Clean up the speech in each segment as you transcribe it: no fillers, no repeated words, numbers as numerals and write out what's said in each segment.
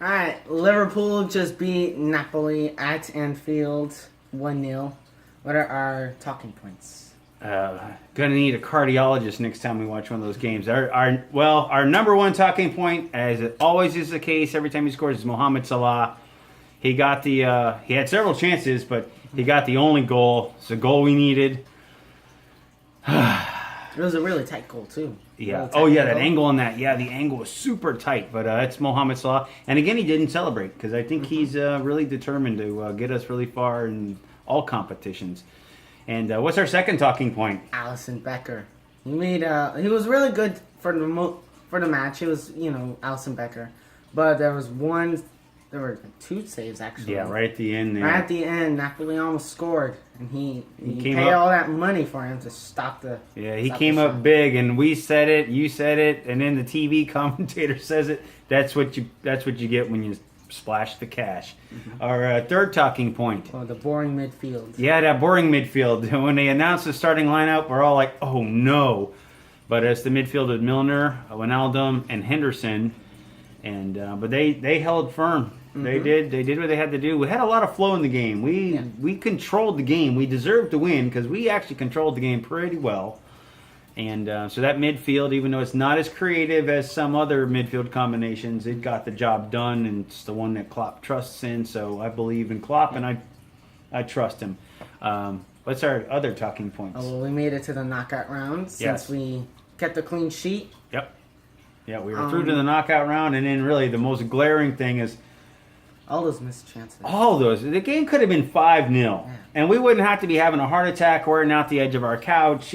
All right, Liverpool just beat Napoli at Anfield 1-0. What are our talking points? Gonna need a cardiologist next time we watch one of those games. Our number one talking point, as it always is the case every time he scores, is Mohamed Salah. He got he had several chances, but he got the only goal. It's the goal we needed. It was a really tight goal, too. Yeah. Really Oh, yeah, tight that goal. angle on that. Yeah, the angle was super tight. But it's Mohamed Salah. And again, he didn't celebrate because I think he's really determined to get us really far in all competitions. And what's our second talking point? Alisson Becker. He was really good for the match. It was, Alisson Becker. But there were two saves, actually. Yeah, right at the end there. Right at the end, Napoli almost scored. And he came paid up- all that money for him to stop the... Yeah, he stop came the up shot. big, and we said it, you said it, and then the TV commentator says it. That's what you get when you splash the cash. Our third talking point. Oh, the boring midfield. Yeah, that boring midfield. When they announced the starting lineup, we're all like, oh no. But it's the midfield with Milner, Wijnaldum, and Henderson. And but they held firm. They did what they had to do. We had a lot of flow in the game. We controlled the game. We deserved to win because we actually controlled the game pretty well. And so that midfield, even though it's not as creative as some other midfield combinations, it got the job done, and it's the one that Klopp trusts in. So I believe in Klopp, and I trust him. What's our other talking points? Oh, well, we made it to the knockout round since we kept a clean sheet. Yep. Yeah, we were through to the knockout round, and then really the most glaring thing is All those missed chances. all those. The game could have been 5-0, and we wouldn't have to be having a heart attack or out the edge of our couch.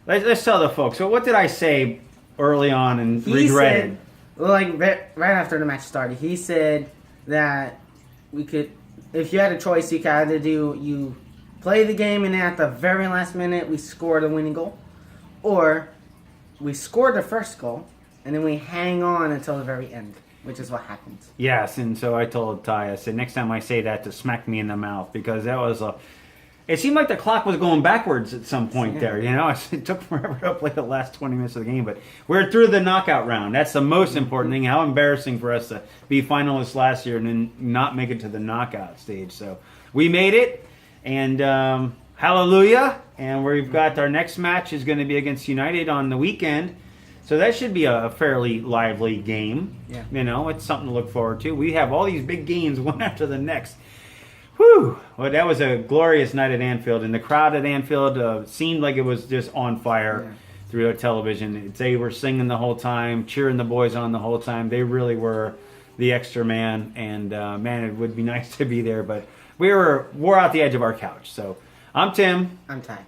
Let's tell the folks. So what did I say early on and regretted? Right after the match started, he said that we could, if you had a choice, you could either you play the game and then at the very last minute we score the winning goal, or we score the first goal and then we hang on until the very end, which is what happened. Yes, and so I told Ty, I said, next time I say that, to smack me in the mouth, because that was it seemed like the clock was going backwards at some point there. It took forever to play the last 20 minutes of the game, but we're through the knockout round. That's the most important thing. How embarrassing for us to be finalists last year and then not make it to the knockout stage. So we made it, and hallelujah. And we've got our next match is going to be against United on the weekend. So that should be a fairly lively game. Yeah. It's something to look forward to. We have all these big games one after the next. Whew! Well, that was a glorious night at Anfield, and the crowd at Anfield seemed like it was just on fire through the television. They were singing the whole time, cheering the boys on the whole time. They really were the extra man, and man, it would be nice to be there, but we were out the edge of our couch. So I'm Tim. I'm Ty.